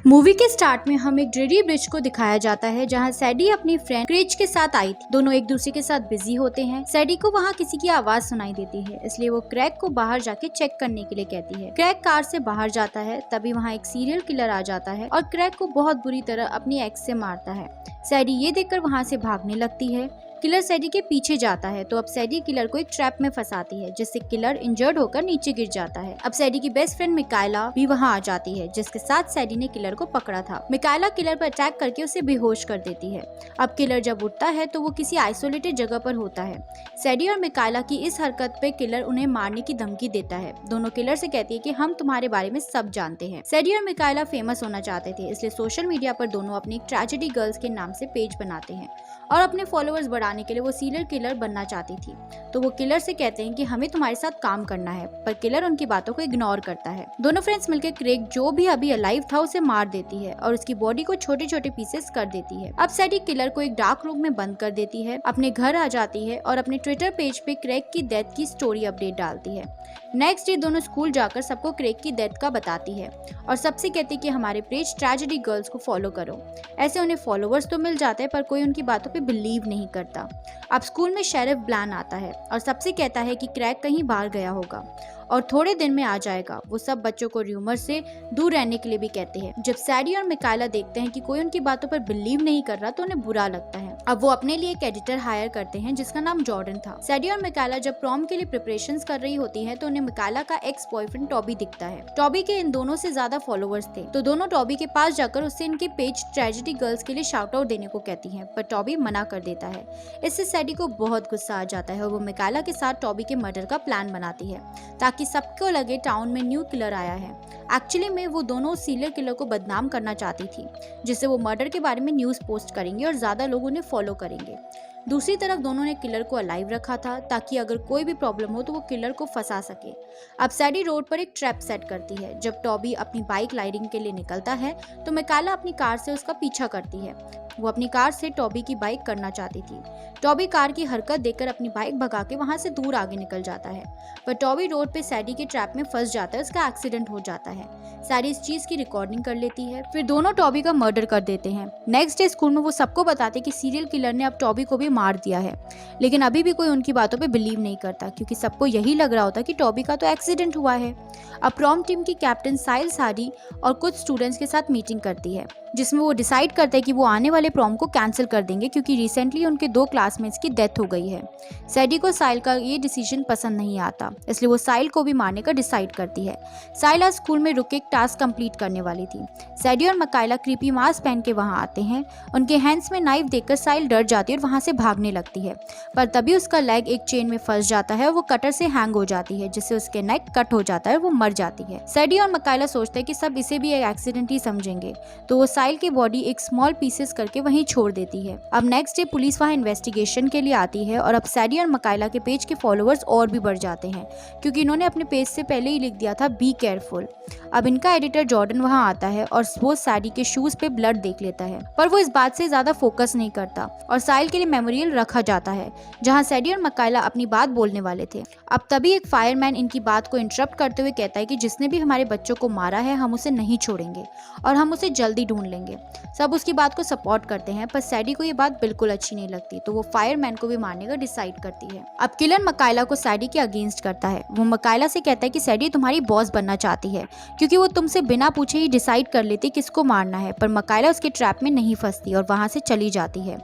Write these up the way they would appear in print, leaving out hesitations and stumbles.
Movie के start में हमें एक ड्रेडी ब्रिज को दिखाया जाता है जहां सैडी अपनी फ्रेंड क्रेज के साथ आई थी। दोनों एक दूसरे के साथ बिजी होते हैं। सैडी को वहां किसी की आवाज सुनाई देती है, इसलिए वो क्रैग को बाहर जाके चेक करने के लिए कहती है। क्रैग कार से बाहर जाता है, तभी वहां एक सीरियल किलर आ जाता है और क्रैग को बहुत बुरी तरह अपनी एक्स से मारता है। सैडी ये देखकर वहां से भागने लगती है। किलर सैडी के पीछे जाता है तो अब सैडी किलर को एक ट्रैप में फंसाती है, जिससे किलर इंजर्ड होकर नीचे गिर जाता है। अब सैडी की बेस्ट फ्रेंड मिकायला भी वहां आ जाती है, जिसके साथ सैडी ने किलर को पकड़ा था। मिकायला किलर पर अटैक करके उसे बेहोश कर देती है। अब किलर जब उठता है तो वो किसी आइसोलेटेड जगह पर होता है। सैडी और मिकायला की इस हरकत पे किलर उन्हें मारने की धमकी देता है। दोनों किलर से कहती है कि हम तुम्हारे बारे में सब जानते हैं। सैडी और मिकायला फेमस होना चाहते थे, इसलिए सोशल मीडिया पर दोनों अपनी ट्रेजेडी गर्ल्स के नाम से पेज बनाते हैं और अपने फॉलोअर्स बढ़ाने के लिए वो सीरियल किलर बनना चाहती थी। तो वो किलर से कहते हैं कि हमें तुम्हारे साथ काम करना है, पर किलर उनकी बातों को इग्नोर करता है। दोनों फ्रेंड्स मिलकर क्रेग जो भी अभी अलाइव था उसे मार देती है और उसकी बॉडी को छोटे छोटे पीसेस कर देती है। अब सैडी किलर को एक डार्क रूम में बंद कर देती है, अपने घर आ जाती है और अपने ट्विटर पेज पे क्रेग की डेथ की स्टोरी अपडेट डालती है। नेक्स्ट डे दोनों स्कूल जाकर सबको क्रेग की डेथ का बताती है और सबसे कहती है कि हमारे पेज ट्रेजेडी गर्ल्स को फॉलो करो। ऐसे उन्हें फॉलोअर्स तो मिल जाते हैं, पर कोई उनकी बातों पे बिलीव नहीं करता। अब स्कूल में शेरिफ ब्लैन आता है और सबसे कहता है कि क्रैग कहीं बाहर गया होगा और थोड़े दिन में आ जाएगा। वो सब बच्चों को र्यूमर से दूर रहने के लिए भी कहते हैं। जब सैडी और मिकायला देखते हैं कि कोई उनकी बातों पर बिलीव नहीं कर रहा तो उन्हें बुरा लगता है। अब वो अपने लिए एक एडिटर हायर करते हैं जिसका नाम जॉर्डन था। सैडी और मिकायला जब प्रॉम के लिए प्रिपरेशंस कर रही होती हैं तो उन्हें मिकायला का एक्स बॉयफ्रेंड टॉबी दिखता है। टॉबी के इन दोनों से ज्यादा फॉलोअर्स थे, तो दोनों टॉबी के पास जाकर उससे इनके पेज ट्रेजेडी गर्ल्स के लिए शाउट आउट देने को कहती हैं, पर टॉबी मना कर देता है। इससे सैडी को बहुत गुस्सा आ जाता है और वो मिकायला के साथ टॉबी के मर्डर का प्लान बनाती है ताकि सबको लगे टाउन में न्यू किलर आया है। एक्चुअली में वो दोनों सीरियल किलर को बदनाम करना चाहती थी, जिससे वो मर्डर के बारे में न्यूज़ पोस्ट करेंगे और ज्यादा लोग उन्हें फॉलो करेंगे। दूसरी तरफ दोनों ने किलर को अलाइव रखा था ताकि अगर कोई भी प्रॉब्लम हो तो वो किलर को फंसा सके। अब सैडी रोड पर एक ट्रैप सेट करती है। जब टॉबी अपनी बाइक राइडिंग के लिए निकलता है तो मिकायला अपनी कार से उसका पीछा करती है। वो अपनी कार से टॉबी की बाइक करना चाहती थी। टॉबी कार की हरकत देखकर अपनी बाइक भगा के वहां से दूर आगे निकल जाता है, पर टॉबी रोड पे सैडी के ट्रैप में फंस जाता है। उसका एक्सीडेंट हो जाता है। सैडी इस चीज की रिकॉर्डिंग कर लेती है, फिर दोनों टॉबी का मर्डर कर देते हैं। नेक्स्ट डे स्कूल में वो सबको बताते कि सीरियल किलर ने अब टॉबी को भी मार दिया है, लेकिन अभी भी कोई उनकी बातों पे बिलीव नहीं करता क्योंकि सबको यही लग रहा होता कि टॉबी का तो एक्सीडेंट हुआ है। अब प्रॉम टीम की कैप्टन साहिल साडी और कुछ स्टूडेंट्स के साथ मीटिंग करती है, जिसमें वो डिसाइड करते हैं कि वो आने वाले प्रॉम को कैंसिल कर देंगे क्योंकि रिसेंटली उनके 2 क्लासमेट्स की डेथ हो गई है। सैडी को साहिल का ये डिसीजन पसंद नहीं आता, इसलिए वो साहिल को भी मारने का डिसाइड करती है। साहिल आज स्कूल में रुक के एक टास्क कंप्लीट करने वाली थी। सैडी और मिकायला क्रीपी मास्क पहन के वहां आते हैं। उनके हैंड्स में नाइफ देखकर साहिल डर जाती है और वहां से भागने लगती है, पर तभी उसका लेग एक चेन में फंस जाता है और वो कटर से हैंग हो जाती है, जिससे उसके नेक कट हो जाता है और वो मर जाती है। सैडी और मिकायला सोचते हैं कि सब इसे भी एक एक्सीडेंट ही समझेंगे, तो वो साहिल की बॉडी एक स्मॉल पीसेस करके वहीं छोड़ देती है। अब नेक्स्ट डे पुलिस वहां इन्वेस्टिगेशन के लिए आती है और अब सैडी और मिकायला के पेज के फॉलोअर्स और भी बढ़ जाते हैं क्योंकि इन्होंने अपने पेज से पहले ही लिख दिया था बी केयरफुल। अब इनका एडिटर जॉर्डन वहां आता है और वो सैडी के शूज पे ब्लड देख लेता है, पर वो इस बात से ज्यादा फोकस नहीं करता और साहिल के लिए मेमोरियल रखा जाता है जहां सैडी और मिकायला अपनी बात बोलने वाले थे। अब तभी एक फायरमैन इनकी बात को इंटरप्ट करते हुए कहता है कि जिसने भी हमारे बच्चों को मारा है हम उसे नहीं छोड़ेंगे और हम उसे जल्दी ढूंढ लेंगे। सब उसकी बात को सपोर्ट करते हैं, पर सैडी को ये बात बिल्कुल अच्छी नहीं लगती, तो वो फायरमैन को भी मारने का डिसाइड करती है। अब किलर मिकायला को सैडी के अगेंस्ट करता है। वो मिकायला से कहता है कि सैडी तुम्हारी बॉस बनना चाहती है क्योंकि वो तुमसे बिना पूछे ही डिसाइड कर लेती किसको मारना है, पर मिकायला उसके ट्रैप में नहीं फंसती और वहां से चली जाती है।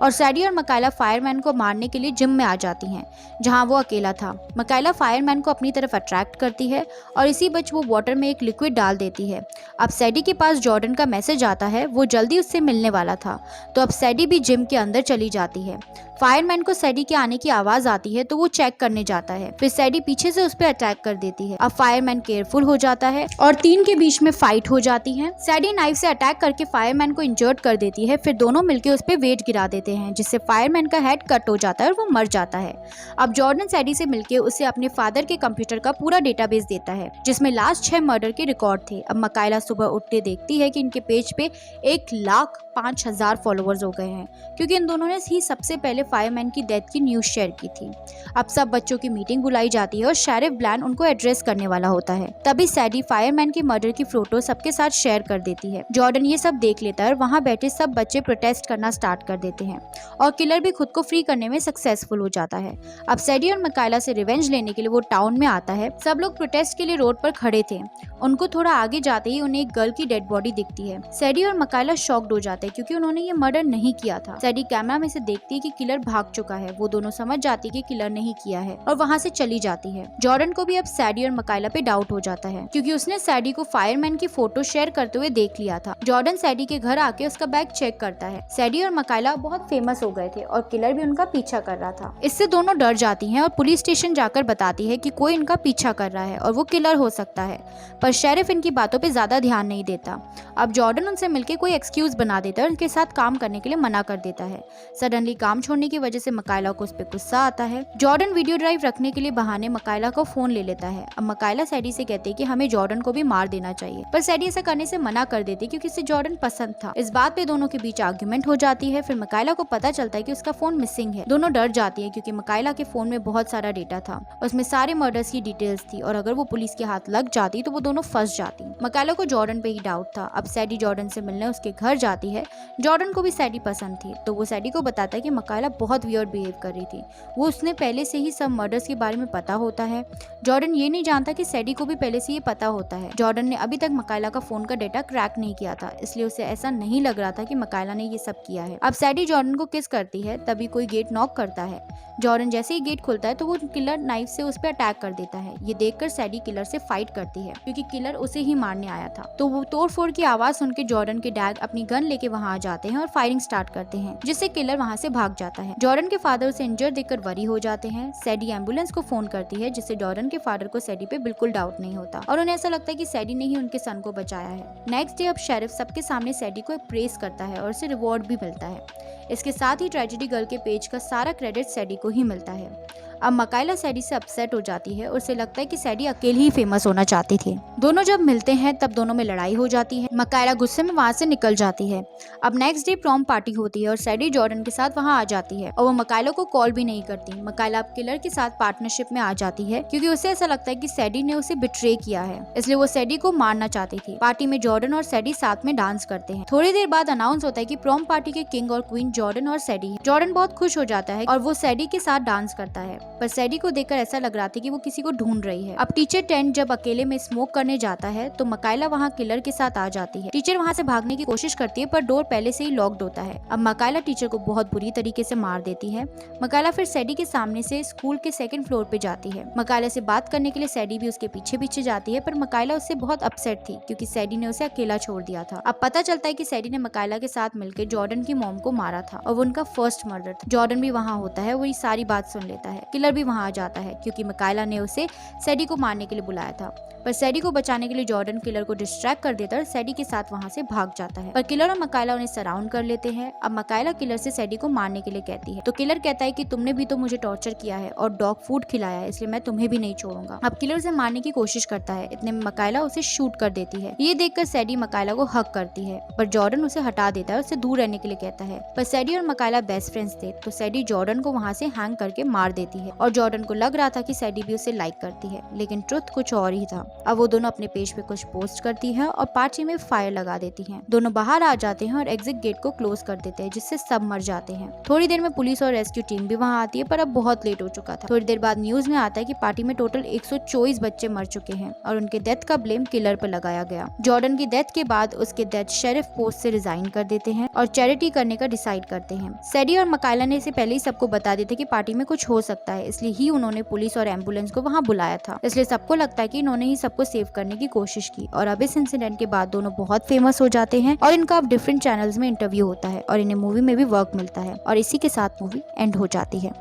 और सैडी और मिकायला फायरमैन को मारने के लिए जिम में आ जाती हैं जहां वो अकेला था। मिकायला फायरमैन को अपनी तरफ अट्रैक्ट करती है और इसी बीच वो वाटर में एक लिक्विड डाल देती है। अब सैडी के पास जॉर्डन का मैसेज आता है, वो जल्दी उससे मिलने वाला था, तो अब सैडी भी जिम के अंदर चली जाती है। फायरमैन को सैडी के आने की आवाज आती है तो वो चेक करने जाता है, फिर सैडी पीछे से उस पर अटैक कर देती है। अब फायरमैन केयरफुल हो जाता है और 3 के बीच में फाइट हो जाती है। सैडी नाइफ से अटैक करके फायरमैन को इंजर्ड कर देती है, फिर दोनों मिलकर उस पर वेट गिरा देते हैं, जिससे फायरमैन का हेड कट हो जाता है और वो मर जाता है। अब जॉर्डन सैडी से मिलकर उसे अपने फादर के कंप्यूटर का पूरा डेटाबेस देता है जिसमें लास्ट 6 मर्डर के रिकॉर्ड थे। अब मिकायला सुबह उठते देखती है कि इनके पेज पे 1,05,000 फॉलोअर्स हो गए हैं, क्योंकि इन दोनों ने ही सबसे पहले फायरमैन की डेथ की न्यूज़ शेयर की थी। अब सब बच्चों की मीटिंग बुलाई जाती है और शेरिफ ब्लैन उनको एड्रेस करने वाला होता है। तभी सैडी फायरमैन के मर्डर की फोटो सबके साथ शेयर कर देती है। जॉर्डन ये सब देख लेता है और वहाँ बैठे सब बच्चे प्रोटेस्ट करना स्टार्ट कर देते हैं और किलर भी खुद को फ्री करने में सक्सेसफुल हो जाता है। अब सैडी और मिकायला से रिवेंज लेने के लिए वो टाउन में आता है। सब लोग प्रोटेस्ट के लिए रोड पर खड़े थे। उनको थोड़ा आगे जाते ही उन्हें एक गर्ल की डेड बॉडी दिखती है। सैडी और मिकायला शॉक्ड हो जाते हैं क्योंकि उन्होंने ये मर्डर नहीं किया था। सैडी कैमरा में से देखती है कि किलर भाग चुका है। वो दोनों समझ जाती है कि किलर नहीं किया है और वहाँ से चली जाती है। जॉर्डन को भी अब सैडी और मिकायला पे डाउट हो जाता है क्योंकि उसने सैडी को फायरमैन की फोटो शेयर करते हुए देख लिया था। जॉर्डन सैडी के घर आके उसका बैग चेक करता है। सैडी और मिकायला बहुत फेमस हो गए थे और किलर भी उनका पीछा कर रहा था। इससे दोनों डर जाती हैं और पुलिस स्टेशन जाकर बताती है कि कोई इनका पीछा कर रहा है और वो किलर हो सकता है, पर शेरिफ इनकी बातों पे ज्यादा ध्यान नहीं देता। अब जॉर्डन उनसे मिलकर कोई एक्सक्यूज बना देता है और उनके साथ काम करने के लिए मना कर देता है। सडनली काम छोड़ने की वजह से मिकायला को उस पर गुस्सा आता है। जॉर्डन वीडियो ड्राइव रखने के लिए बहाने मिकायला को फोन ले लेता है। अब मिकायला सैडी से कहती है कि हमें जॉर्डन को भी मार देना चाहिए, पर सैडी ऐसा करने से मना कर देती है क्योंकि उसे जॉर्डन पसंद था। इस बात पे दोनों के बीच आर्ग्यूमेंट हो जाती है। फिर मिकायला को पता चलता है कि उसका फोन मिसिंग है। दोनों डर जाती है क्योंकि मिकायला के फोन में बहुत सारा डेटा था, उसमें सारे मर्डर्स की डिटेल्स थी और अगर वो पुलिस के हाथ लग जाती तो वो दोनों फंस जाती। मिकायला को जॉर्डन पे ही डाउट था। अब सैडी जॉर्डन से मिलने उसके घर जाती है। जॉर्डन को भी सैडी पसंद थी, तो वो सैडी को बताता है कि मिकायला बहुत वियर्ड बिहेव कर रही थी। वो उसने पहले से ही सब मर्डर्स के बारे में पता होता है। जॉर्डन ये नहीं जानता कि सैडी को भी पहले से ये पता होता है। जॉर्डन ने अभी तक मिकायला का फोन का डेटा क्रैक नहीं किया था, इसलिए उसे ऐसा नहीं लग रहा था कि मिकायला ने ये सब किया है। अब सैडी जॉर्डन को किस करती है, तभी कोई गेट नॉक करता है। जॉर्डन जैसे ही गेट खुलता है तो वो किलर नाइफ से उस पर अटैक कर देता है। ये देखकर सैडी किलर से फाइट करती है क्योंकि किलर उसे ही मारने आया था। तो वो तोड़फोड़ की आवाज सुन के जॉर्डन के डैड अपनी गन लेके वहाँ आ जाते हैं और फायरिंग स्टार्ट करते हैं, जिससे किलर वहाँ से भाग जाता है। जॉर्डन के फादर उसे इंजर्ड देखकर वरी हो जाते हैं। सैडी एम्बुलेंस को फोन करती है, जिससे जॉर्डन के फादर को सैडी पे बिल्कुल डाउट नहीं होता और उन्हें ऐसा लगता है कि सैडी ने ही उनके सन को बचाया है। नेक्स्ट डे अब शेरिफ सबके सामने सैडी को प्रेस करता है और उसे रिवॉर्ड भी मिलता है। इसके साथ ही ट्रेजेडी गर्ल के पेज का सारा क्रेडिट सैडी को ही मिलता है। अब मिकायला सैडी से अपसेट हो जाती है और उसे लगता है कि सैडी अकेली ही फेमस होना चाहती थी। दोनों जब मिलते हैं तब दोनों में लड़ाई हो जाती है। मिकायला गुस्से में वहाँ से निकल जाती है। अब नेक्स्ट डे प्रॉम पार्टी होती है और सैडी जॉर्डन के साथ वहाँ आ जाती है और वो मिकायला को कॉल भी नहीं करती। मिकायला अब किलर के साथ पार्टनरशिप में आ जाती है क्योंकि उसे ऐसा लगता है कि सैडी ने उसे बिट्रे किया है, इसलिए वो सैडी को मारना चाहती थी। पार्टी में जॉर्डन और सैडी साथ में डांस करते हैं। थोड़ी देर बाद अनाउंस होता है कि प्रॉम पार्टी के किंग और क्वीन जॉर्डन और सैडी है। जॉर्डन बहुत खुश हो जाता है और वो सैडी के साथ डांस करता है, पर सैडी को ऐसा लग रहा था कि वो किसी को ढूंढ रही है। अब टीचर टेंट जब अकेले में स्मोक करने जाता है तो मिकायला वहाँ किलर के साथ आ जाती है। टीचर वहाँ से भागने की कोशिश करती है पर डोर पहले से ही लॉक्ड होता है। अब मिकायला टीचर को बहुत बुरी तरीके से मार देती है। मिकायला फिर सैडी के सामने से स्कूल के सेकंड फ्लोर पे जाती है। मिकायला से बात करने के लिए सैडी भी उसके पीछे पीछे जाती है, पर मिकायला उससे बहुत अपसेट थी क्योंकि सैडी ने उसे अकेला छोड़ दिया था। अब पता चलता है कि सैडी ने मिकायला के साथ मिलकर जॉर्डन की मॉम को मारा था और वो उनका फर्स्ट मर्डर था। जॉर्डन भी वहाँ होता है, वो ये सारी बात सुन लेता है। किलर भी वहाँ आ जाता है क्योंकि मिकायला ने उसे सैडी को मारने के लिए बुलाया था, पर सैडी को बचाने के लिए जॉर्डन किलर को डिस्ट्रैक्ट कर देता है और सैडी के साथ वहाँ से भाग जाता है। पर किलर और मिकायला उन्हें सराउंड कर लेते हैं। अब मिकायला किलर से सैडी को मारने के लिए कहती है, तो किलर कहता है कि तुमने भी तो मुझे टॉर्चर किया है और डॉग फूड खिलाया है, इसलिए मैं तुम्हें भी नहीं छोड़ूंगा। अब किलर उसे मारने की कोशिश करता है, इतने में मिकायला उसे शूट कर देती है। ये देखकर सैडी मिकायला को हक करती है, पर जॉर्डन उसे हटा देता है, उससे दूर रहने के लिए कहता है। पर सैडी और मिकायला बेस्ट फ्रेंड्स थे, तो सैडी जॉर्डन को वहाँ से हैंग करके मार देती है और जॉर्डन को लग रहा था कि सैडी भी उसे लाइक करती है, लेकिन ट्रुथ कुछ और ही था। अब वो दोनों अपने पेज पे कुछ पोस्ट करती है और पार्टी में फायर लगा देती हैं। दोनों बाहर आ जाते हैं और एग्जिट गेट को क्लोज कर देते हैं, जिससे सब मर जाते हैं। थोड़ी देर में पुलिस और रेस्क्यू टीम भी वहाँ आती है, पर अब बहुत लेट हो चुका था। थोड़ी देर बाद न्यूज में आता है कि पार्टी में टोटल 124 बच्चे मर चुके हैं और उनके डेथ का ब्लेम किलर पर लगाया गया। जॉर्डन की डेथ के बाद उसके डेथ शेरिफ पोस्ट से रिजाइन कर देते हैं और चैरिटी करने का डिसाइड करते हैं। सैडी और मिकायला ने इसे पहले ही सबको बता दिया था कि पार्टी में कुछ हो सकता है, इसलिए ही उन्होंने पुलिस और एम्बुलेंस को वहाँ बुलाया था। इसलिए सबको लगता है कि इन्होंने ही सबको सेव करने की कोशिश की और अब इस इंसिडेंट के बाद दोनों बहुत फेमस हो जाते हैं और इनका अब डिफरेंट चैनल्स में इंटरव्यू होता है और इन्हें मूवी में भी वर्क मिलता है और इसी के साथ मूवी एंड हो जाती है।